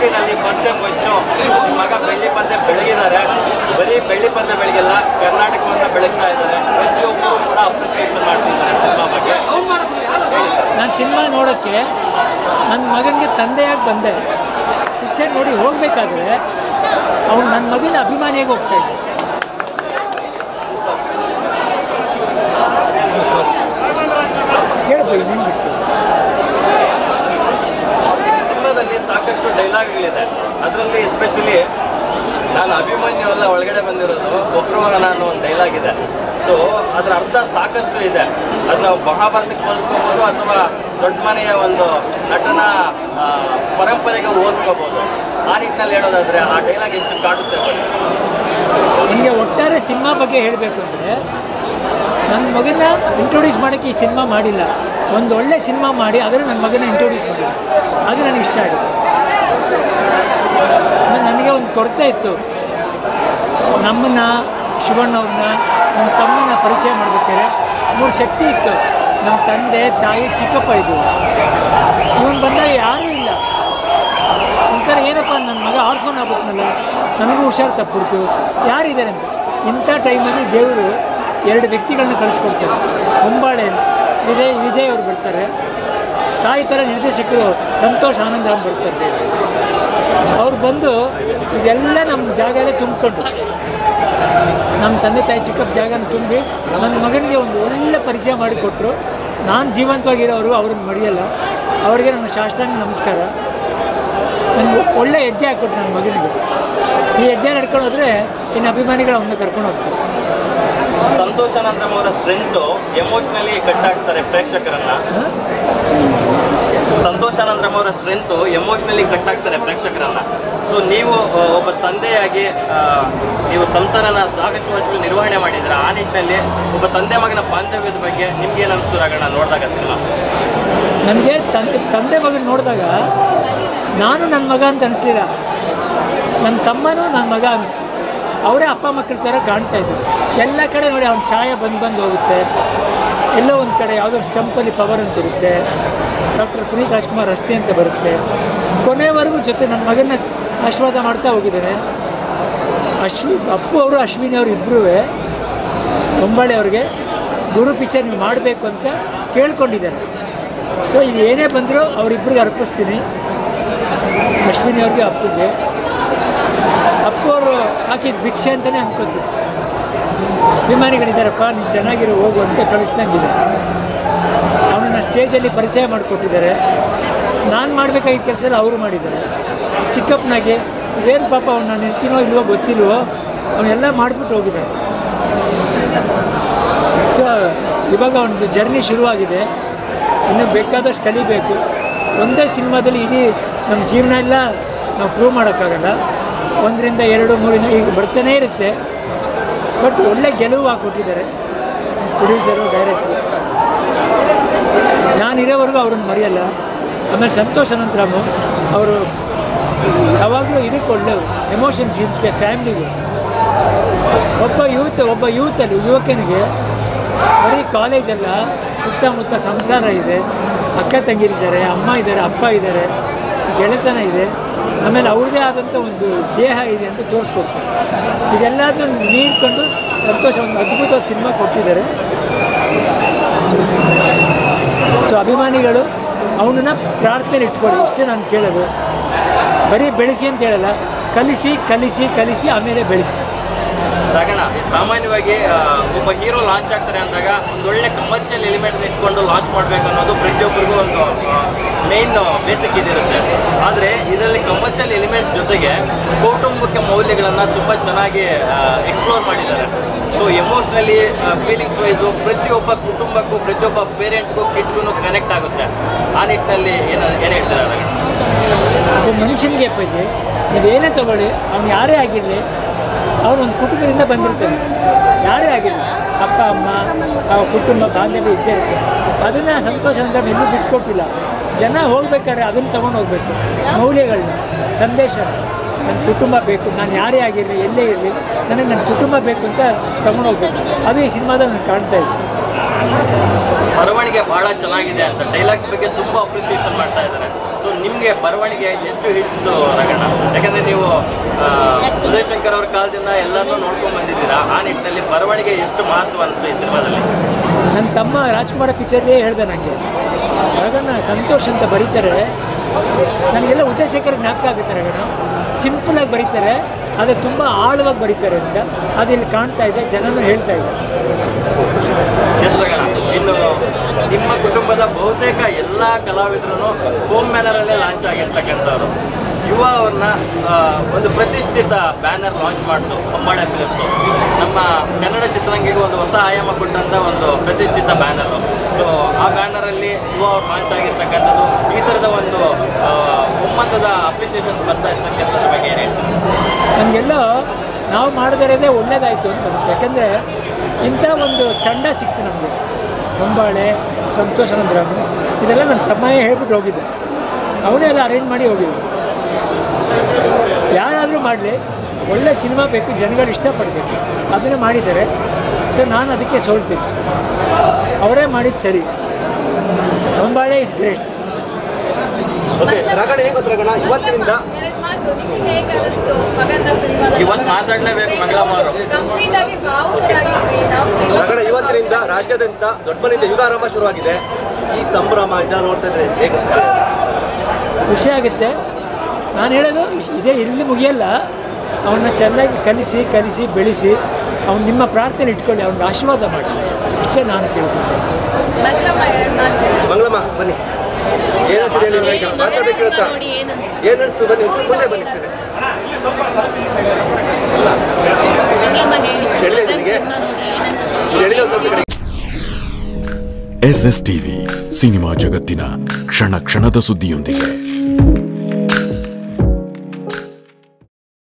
ಇಂಡಸ್ಟ್ರಿನಲ್ಲಿ first show ಮಗ ಬೆಳ್ಳಿ ಪಂದ್ಯ ಬೆಳಗಿದ್ದಾರೆ. ಬರೀ ಬೆಳ್ಳಿ ಪಂದ್ಯ ಬೆಳಗಿಲ್ಲ, ಕರ್ನಾಟಕವನ್ನು ಬೆಳಗ್ತಾ ಇದ್ದಾರೆ. ಪ್ರತಿಯೊಬ್ಬರು ಕೂಡ ಅಪ್ರಿಸಿಯೇಷನ್ ಮಾಡ್ತಿದ್ದಾರೆ ಸಿನಿಮಾ ಬಗ್ಗೆ. ನಾನು ಸಿನಿಮಾ ನೋಡೋಕ್ಕೆ ನನ್ನ ಮಗನಿಗೆ ತಂದೆಯಾಗಿ ಬಂದೆ. ಪಿಕ್ಚರ್ ನೋಡಿ ಹೋಗಬೇಕಾದ್ರೆ ಅವ್ನು ನನ್ನ ಮಗನ ಅಭಿಮಾನಿಯಾಗಿ ಹೋಗ್ತಾ ಇದ್ದ. ಕೇಳ್ಬೋದು ಇನ್ನೇನು ಬಿಟ್ಟು. ಸಿನಿಮಾದಲ್ಲಿ ಸಾಕಷ್ಟು ಡೈಲಾಗ್ಗಳಿದೆ. ಅದರಲ್ಲಿ ಎಸ್ಪೆಷಲಿ ನಾನು ಅಭಿಮನ್ಯು ಎಲ್ಲ ಒಳಗಡೆ ಬಂದಿರೋದು ಒಬ್ಬರು ನಾನು ಒಂದು ಡೈಲಾಗ್ ಇದೆ. ಸೊ ಅದರ ಅರ್ಥ ಸಾಕಷ್ಟು ಇದೆ. ಅದು ನಾವು ಮಹಾಭಾರತಕ್ಕೆ ಹೋಲಿಸ್ಕೋಬೋದು ಅಥವಾ ದೊಡ್ಡ ಮನೆಯ ಒಂದು ನಟನ ಪರಂಪರೆಗೆ ಹೋಲಿಸ್ಕೋಬೋದು. ಆ ನಿಟ್ಟಿನಲ್ಲಿ ಹೇಳೋದಾದರೆ ಆ ಡೈಲಾಗ್ ಎಷ್ಟು ಕಾಡುತ್ತೆ. ನನಗೆ ಒಟ್ಟಾರೆ ಸಿನಿಮಾ ಬಗ್ಗೆ ಹೇಳಬೇಕು ಅಂದರೆ, ನನ್ನ ಮಗನ ಇಂಟ್ರೊಡ್ಯೂಸ್ ಮಾಡೋಕ್ಕೆ ಈ ಸಿನಿಮಾ ಮಾಡಿಲ್ಲ. ಒಂದು ಒಳ್ಳೆ ಸಿನಿಮಾ ಮಾಡಿ ಅದರ ನನ್ನ ಮಗನ ಇಂಟ್ರೊಡ್ಯೂಸ್ ಮಾಡಿಲ್ಲ. ಅದು ನನಗೆ ಇಷ್ಟ ಆಗಿದೆ. ನನಗೆ ಒಂದು ಕೊರತೆ ಇತ್ತು. ನಮ್ಮನ್ನ ಶಿವಣ್ಣವ್ರನ್ನ ನಮ್ಮ ತಮ್ಮನ ಪರಿಚಯ ಮಾಡ್ಬೇಕಾದ್ರೆ 3 ಶಕ್ತಿ ಇತ್ತು. ನಮ್ಮ ತಂದೆ, ತಾಯಿ, ಚಿಕ್ಕಪ್ಪ ಇದ್ದರು. ಇವನು ಬಂದಾಗ ಯಾರೂ ಇಲ್ಲ. ಒಂಥರ ಏನಪ್ಪ ನನ್ನ ಮಗ ಆರ್ಫನ್ ಆಗ್ಬಿಟ್ನಲ್ಲ, ನನಗೂ ಹುಷಾರು ತಪ್ಪಿಡ್ತು, ಯಾರಿದ್ದಾರೆ ಅಂತ. ಇಂಥ ಟೈಮಲ್ಲಿ ದೇವರು 2 ವ್ಯಕ್ತಿಗಳನ್ನ ಕಳಿಸ್ಕೊಡ್ತಾರೆ. ಹೊಂಬಾಳೆ ವಿಜಯ್ ಅವರು ಬರ್ತಾರೆ. ತಾಯಿ ಥರ ನಿರ್ದೇಶಕರು ಸಂತೋಷ್ ಆನಂದರಾಮ್ ಬರ್ತಾರೆ. ಅವ್ರು ಬಂದು ಇದೆಲ್ಲ ನಮ್ಮ ಜಾಗನೇ ತುಂಬಿಕೊಂಡು, ನಮ್ಮ ತಂದೆ ತಾಯಿ ಚಿಕ್ಕಪ್ಪ ಜಾಗನ ತುಂಬಿ ನನ್ನ ಮಗನಿಗೆ ಒಂದು ಒಳ್ಳೆ ಪರಿಚಯ ಮಾಡಿಕೊಟ್ರು. ನಾನು ಜೀವಂತವಾಗಿರೋರು ಅವ್ರನ್ನ ಮರೆಯಲ್ಲ. ಅವ್ರಿಗೆ ನನ್ನ ಸಾಷ್ಟಾಂಗ ನಮಸ್ಕಾರ. ನನಗೆ ಒಳ್ಳೆ ಹೆಜ್ಜೆ ಹಾಕ್ಕೊಟ್ರು ನನ್ನ ಮಗನಿಗೆ. ಈ ಹೆಜ್ಜೆ ನಡ್ಕೊಂಡು ಹೋದರೆ ಇನ್ನು ಅಭಿಮಾನಿಗಳು ಅವನ್ನ ಕರ್ಕೊಂಡು ಹೋಗ್ತಾರೆ. ಸಂತೋಷ್ ಆನಂದರಾಮ್ ಅವರ ಸ್ಟ್ರೆಂತು ಎಮೋಷ್ನಲಿ ಕಟ್ ಆಗ್ತಾರೆ ಪ್ರೇಕ್ಷಕರನ್ನ. ಸಂತೋಷ್ ಆನಂದರಾಮ್ ಅವರ ಸ್ಟ್ರೆಂತು ಎಮೋಷ್ನಲಿ ಕಟ್ ಆಗ್ತಾರೆ ಪ್ರೇಕ್ಷಕರನ್ನ. ಸೊ ನೀವು ಒಬ್ಬ ತಂದೆಯಾಗಿ ನೀವು ಸಂಸಾರನ ಸಾಕಷ್ಟು ವರ್ಷಗಳು ನಿರ್ವಹಣೆ ಮಾಡಿದ್ರೆ, ಆ ನಿಟ್ಟಿನಲ್ಲಿ ಒಬ್ಬ ತಂದೆ ಮಗನ ಬಾಂಧವ್ಯದ ಬಗ್ಗೆ ನಿಮ್ಗೇನು ಅನಿಸ್ತು ರಾಘಣ್ಣ ನೋಡಿದಾಗ ಸಿನಿಮಾ? ನನಗೆ ತಂದೆ ಮಗನ ನೋಡಿದಾಗ ನಾನು ನನ್ನ ಮಗ ಅಂತ ಅನಿಸ್ಲಿಲ್ಲ, ನನ್ನ ತಮ್ಮನೂ ನನ್ನ ಮಗ ಅನಿಸ್ತು. ಅವರೇ ಅಪ್ಪ ಮಕ್ಕಳ ಥರ ಕಾಣ್ತಾ ಇದ್ರು. ಎಲ್ಲ ಕಡೆ ನೋಡಿ ಅವ್ನ ಛಾಯೆ ಬಂದು ಹೋಗುತ್ತೆ. ಎಲ್ಲೋ ಒಂದು ಕಡೆ ಯಾವುದೋ ಸ್ಟಂಪಲ್ಲಿ ಪವರ್ ಅಂತ ಇರುತ್ತೆ. ಡಾಕ್ಟರ್ ಪುನೀತ್ ರಾಜ್ಕುಮಾರ್ ರಸ್ತೆ ಅಂತ ಬರುತ್ತೆ. ಕೊನೆವರೆಗೂ ಜೊತೆ ನನ್ನ ಮಗನ ಆಶೀರ್ವಾದ ಮಾಡ್ತಾ ಹೋಗಿದ್ದಾರೆ. ಅಪ್ಪು ಅವರು ಅಶ್ವಿನಿ ಅವರು ಇಬ್ಬರೂ ಹೊಂಬಾಳೆ ಅವ್ರಿಗೆ ಗುರು ಪಿಕ್ಚರ್ ನೀವು ಮಾಡಬೇಕು ಅಂತ ಕೇಳ್ಕೊಂಡಿದ್ದಾರೆ. ಸೊ ಇದು ಏನೇ ಬಂದರೂ ಅವರಿಬ್ಬರಿಗೆ ಅರ್ಪಿಸ್ತೀನಿ, ಅಶ್ವಿನಿ ಅವ್ರಿಗೆ ಅಪ್ಪುಗೆ. ಅಪ್ಪು ಅವರು ಹಾಕಿದ ಭಿಕ್ಷೆ ಅಂತಲೇ ಅನ್ಕೋತೀವಿ. ಅಭಿಮಾನಿಗಳಿದ್ದಾರಪ್ಪ, ನೀನು ಚೆನ್ನಾಗಿರೋ ಹೋಗು ಅಂತ ಕಳಿಸ್ದಂಗಿದೆ. ಅವನನ್ನು ಸ್ಟೇಜಲ್ಲಿ ಪರಿಚಯ ಮಾಡಿಕೊಟ್ಟಿದ್ದಾರೆ. ನಾನು ಮಾಡಬೇಕಾಗಿದ್ದ ಕೆಲಸ ಎಲ್ಲ ಅವರು ಮಾಡಿದ್ದಾರೆ. ಚಿಕ್ಕಪ್ಪನಾಗೆ ಏನು ಪಾಪ ಅವ್ನು ನಾನು ಇರ್ತೀನೋ ಇಲ್ವೋ ಗೊತ್ತಿಲ್ವೋ, ಅವನ್ನೆಲ್ಲ ಮಾಡಿಬಿಟ್ಟು ಹೋಗಿದ್ದಾರೆ. ಸೊ ಇವಾಗ ಅವನದು ಜರ್ನಿ ಶುರುವಾಗಿದೆ. ಇನ್ನೂ ಬೇಕಾದಷ್ಟು ಕಲಿಬೇಕು. ಒಂದೇ ಸಿನಿಮಾದಲ್ಲಿ ಇಡೀ ನಮ್ಮ ಜೀವನ ಎಲ್ಲ ನಾವು ಪ್ರೂವ್ ಮಾಡೋಕ್ಕಾಗಲ್ಲ. 1 ರಿಂದ 2, 3 ಈಗ ಬರ್ತಾನೇ ಇರುತ್ತೆ. ಬಟ್ ಒಳ್ಳೆ ಗೆಲುವು ಹಾಕ್ಕೊಟ್ಟಿದ್ದಾರೆ ಪ್ರೊಡ್ಯೂಸರು, ಡೈರೆಕ್ಟ್ರು. ನಾನಿರೋವರೆಗೂ ಅವ್ರನ್ನ ಮರೆಯಲ್ಲ. ಆಮೇಲೆ ಸಂತೋಷ್ ಅನಂತರಾಮು ಅವರು ಯಾವಾಗಲೂ ಇದಕ್ಕೆ ಒಳ್ಳೆಯವರು, ಎಮೋಷನ್ ಸೀನ್ಸ್ಗೆ, ಫ್ಯಾಮ್ಲಿಗೆ. ಒಬ್ಬ ಯುವಕನಿಗೆ ಬರೀ ಕಾಲೇಜಲ್ಲ, ಸುತ್ತಮುತ್ತ ಸಂಸಾರ ಇದೆ, ಅಕ್ಕ ತಂಗಿರಿದ್ದಾರೆ, ಅಮ್ಮ ಇದ್ದಾರೆ, ಅಪ್ಪ ಇದ್ದಾರೆ, ಗೆಳೆತನ ಇದೆ, ಆಮೇಲೆ ಅವ್ರದ್ದೇ ಆದಂಥ ಒಂದು ದೇಹ ಇದೆ ಅಂತ ತೋರಿಸ್ಕೊಡ್ತಾರೆ. ಇದೆಲ್ಲದನ್ನು ನೀಡ್ಕೊಂಡು ಸಂತೋಷ ಒಂದು ಅದ್ಭುತವಾದ ಸಿನಿಮಾ ಕೊಟ್ಟಿದ್ದಾರೆ. ಸೊ ಅಭಿಮಾನಿಗಳು ಅವನನ್ನು ಪ್ರಾರ್ಥನೆ ಇಟ್ಕೊಳ್ಳಿ, ಇಷ್ಟೇ ನಾನು ಕೇಳೋದು. ಬರೀ ಬೆಳೆಸಿ ಅಂತ ಹೇಳಲ್ಲ, ಕಲಿಸಿ ಆಮೇಲೆ ಬೆಳೆಸಿ. ರಾಘಣ್ಣ, ಸಾಮಾನ್ಯವಾಗಿ ಒಬ್ಬ ಹೀರೋ ಲಾಂಚ್ ಆಗ್ತಾರೆ ಅಂದಾಗ ಒಂದೊಳ್ಳೆ ಕಮರ್ಷಿಯಲ್ ಎಲಿಮೆಂಟ್ಸ್ ಇಟ್ಕೊಂಡು ಲಾಂಚ್ ಮಾಡಬೇಕು ಅನ್ನೋದು ಪ್ರತಿಯೊಬ್ಬರಿಗೂ ಒಂದು ಮೇನ್ ಬೇಸಿಕ್ ಇದಿರುತ್ತೆ. ಆದರೆ ಇದರಲ್ಲಿ ಕಮರ್ಷಿಯಲ್ ಎಲಿಮೆಂಟ್ಸ್ ಜೊತೆಗೆ ಕೌಟುಂಬಿಕ ಮೌಲ್ಯಗಳನ್ನು ತುಂಬ ಚೆನ್ನಾಗಿ ಎಕ್ಸ್ಪ್ಲೋರ್ ಮಾಡಿದ್ದಾರೆ. ಸೊ ಎಮೋಷ್ನಲಿ, ಫೀಲಿಂಗ್ಸ್ ವೈಸು ಪ್ರತಿಯೊಬ್ಬ ಕುಟುಂಬಕ್ಕೂ, ಪ್ರತಿಯೊಬ್ಬ ಪೇರೆಂಟ್ಗೂ, ಕಿಡ್ಗೂ ಕನೆಕ್ಟ್ ಆಗುತ್ತೆ. ಆ ನಿಟ್ಟಿನಲ್ಲಿ ಏನು ಹೇಳ್ತಾರೆ ರಾಘಣ್ಣ? ಒಬ್ಬ ಮನುಷ್ಯನಿಗೆ ಅಪ್ಪಾಜಿ ನೀವೇನೇ ತಗೊಳ್ಳಿ, ಅವ್ನು ಯಾರೇ ಆಗಿರಲಿ, ಅವನೊಂದು ಕುಟುಂಬದಿಂದ ಬಂದಿರ್ತಾನೆ. ಯಾರೇ ಆಗಿರಲಿ, ಅಪ್ಪ ಅಮ್ಮ, ಕುಟುಂಬ ಬಾಂಧವ್ಯ ಇದ್ದೇ ಇರುತ್ತೆ. ಅದನ್ನು ಸಂತೋಷ ಅಂತ ಎಲ್ಲೂ ಬಿಟ್ಕೊಟ್ಟಿಲ್ಲ. ಜನ ಹೋಗ್ಬೇಕಾದ್ರೆ ಅದನ್ನು ತೊಗೊಂಡು ಹೋಗ್ಬೇಕು. ಮೌಲ್ಯಗಳನ್ನ, ಸಂದೇಶ, ನನ್ನ ಕುಟುಂಬ ಬೇಕು, ನಾನು ಯಾರೇ ಆಗಿರಲಿ, ಎಲ್ಲೇ ಇರಲಿ, ನನಗೆ ನನ್ನ ಕುಟುಂಬ ಬೇಕು ಅಂತ ತೊಗೊಂಡು ಹೋಗ್ಬೇಕು. ಅದು ಈ ಸಿನಿಮಾದಲ್ಲಿ ನಾನು ಕಾಣ್ತಾ ಇದ್ದೆ. ಬರವಣಿಗೆ ಭಾಳ ಚೆನ್ನಾಗಿದೆ ಅಂತ ಡೈಲಾಗ್ಸ್ ಬಗ್ಗೆ ತುಂಬ ಅಪ್ರಿಸಿಯೇಷನ್ ಮಾಡ್ತಾ ಇದ್ದಾರೆ. ಸೊ ನಿಮಗೆ ಬರವಣಿಗೆ ಎಷ್ಟು ಹಿಡಿಸಿತು ರಗಣ್ಣ? ಯಾಕಂದರೆ ನೀವು ಉದಯ್ ಶಂಕರ್ ಅವ್ರ ಕಾಲದಿಂದ ಎಲ್ಲನೂ ನೋಡ್ಕೊಂಡು ಬಂದಿದ್ದೀರಾ, ಆ ನಿಟ್ಟಿನಲ್ಲಿ ಬರವಣಿಗೆ ಎಷ್ಟು ಮಹತ್ವ ಅನಿಸ್ತು ಈ ಸಿನಿಮಾದಲ್ಲಿ? ನನ್ನ ತಮ್ಮ ರಾಜ್ಕುಮಾರ ಪಿಕ್ಚರ್ಲೇ ಹೇಳ್ದೆ ನನಗೆ, ರಗಣ್ಣ ಸಂತೋಷ್ ಅಂತ ಬರೀತಾರೆ, ನನಗೆಲ್ಲ ಉದಯ್ ಶಂಕರ್ ಜ್ಞಾಪಕ ಆಗುತ್ತೆ ರಗಣ್ಣ. ಸಿಂಪಲಾಗಿ ಬರೀತಾರೆ, ಆದರೆ ತುಂಬ ಆಳವಾಗಿ ಬರೀತಾರೆ ಅಂತ ಅದು ಇಲ್ಲಿ ಕಾಣ್ತಾ ಇದೆ, ಜನನೂ ಹೇಳ್ತಾ ಇದೆ. ಎಸ್ ರಗಣ್ಣ, ಇನ್ನು ನಿಮ್ಮ ಕುಟುಂಬದ ಬಹುತೇಕ ಎಲ್ಲ ಕಲಾವಿದರು ಹೋಮ್ ಬ್ಯಾನರಲ್ಲೇ ಲಾಂಚ್ ಆಗಿರ್ತಕ್ಕಂಥವ್ರು. ಯುವ ಅವ್ರನ್ನ ಒಂದು ಪ್ರತಿಷ್ಠಿತ ಬ್ಯಾನರ್ ಲಾಂಚ್ ಮಾಡಿತು ಹೊಂಬಾಳೆ ಫಿಲಿಮ್ಸು. ನಮ್ಮ ಕನ್ನಡ ಚಿತ್ರರಂಗಿಗೆ ಒಂದು ಹೊಸ ಆಯಾಮ ಕೊಟ್ಟಂಥ ಒಂದು ಪ್ರತಿಷ್ಠಿತ ಬ್ಯಾನರು. ಸೊ ಆ ಬ್ಯಾನರಲ್ಲಿ ಯುವ ಅವ್ರು ಲಾಂಚ್ ಆಗಿರ್ತಕ್ಕಂಥದ್ದು, ಈ ಥರದ ಒಂದು ಒಮ್ಮತದ ಅಪ್ರಿಸಿಯೇಷನ್ಸ್ ಬರ್ತಾ ಇರ್ತಕ್ಕಂಥದ್ರ ಬಗ್ಗೆ ಏನು ಹೇಳ್ತಾರೆ? ನಮಗೆಲ್ಲ ನಾವು ಮಾಡದಿರೋದೇ ಒಳ್ಳೇದಾಯಿತು ಅಂತ ಅನಿಸ್ತು. ಯಾಕೆಂದರೆ ಇಂಥ ಒಂದು ತಂಡ ಸಿಕ್ತು ನಮಗೆ. ಹೊಂಬಾಳೆ, ಸಂತೋಷ್ ಅನಂತರಾಮ್, ಇದೆಲ್ಲ ನನ್ನ ತಮ್ಮಯೇ ಹೇಳ್ಬಿಟ್ಟು ಹೋಗಿದ್ದೆ, ಅವನೇ ಎಲ್ಲ ಅರೇಂಜ್ ಮಾಡಿ ಹೋಗಿದ್ದೆ. ಯಾರಾದರೂ ಮಾಡಲಿ, ಒಳ್ಳೆ ಸಿನಿಮಾ ಬೇಕು, ಜನಗಳು ಇಷ್ಟಪಡಬೇಕು, ಅದನ್ನು ಮಾಡಿದ್ದಾರೆ. ಸೊ ನಾನು ಅದಕ್ಕೆ ಸೋಲ್ತೀನಿ, ಅವರೇ ಮಾಡಿದ್ದು ಸರಿ. ಹೊಂಬಾಳೆ ಇಸ್ ಗ್ರೇಟ್. ಇವತ್ತು ಮಾತಾಡಲೇಬೇಕು ಮಂಗಳಮ್ಮ ಅವರು. ಇವತ್ತಿನಿಂದ ರಾಜ್ಯಾದ್ಯಂತ ದೊಡ್ಡ ಮನೆಯಿಂದ ಯುಗಾರಂಭ ಶುರುವಾಗಿದೆ. ಈ ಸಂಭ್ರಮ ಇದನ್ನ ನೋಡ್ತಾ ಇದ್ರೆ ಹೇಗೆ ಖುಷಿ ಆಗುತ್ತೆ. ನಾನು ಹೇಳೋದು ಇದೇ ಇಲ್ಲಿ ಮುಗಿಯಲ್ಲ, ಅವನ್ನ ಚೆನ್ನಾಗಿ ಕಲಿಸಿ ಬೆಳೆಸಿ ಅವ್ನು ನಿಮ್ಮ ಪ್ರಾರ್ಥನೆ ಇಟ್ಕೊಳ್ಳಿ, ಅವ್ನಿಗೆ ಆಶೀರ್ವಾದ ಮಾಡಿ, ಇಷ್ಟೇ ನಾನು ಕೇಳ್ತೀನಿ. ಮಂಗಳಮ್ಮ ಬನ್ನಿ, ಏನಿಸಿದೆ ಮಾತಾಡ್ಬೇಕು ಇವತ್ತಾ? ಏನು ಅನಿಸ್ತು? ಬನ್ನಿ ಮುಂದೆ ಬನ್ನಿ. SS TV ಸಿನಿಮಾ ಜಗತ್ತಿನ ಕ್ಷಣ ಕ್ಷಣದ ಸುದ್ದಿಯೊಂದಿಗೆ.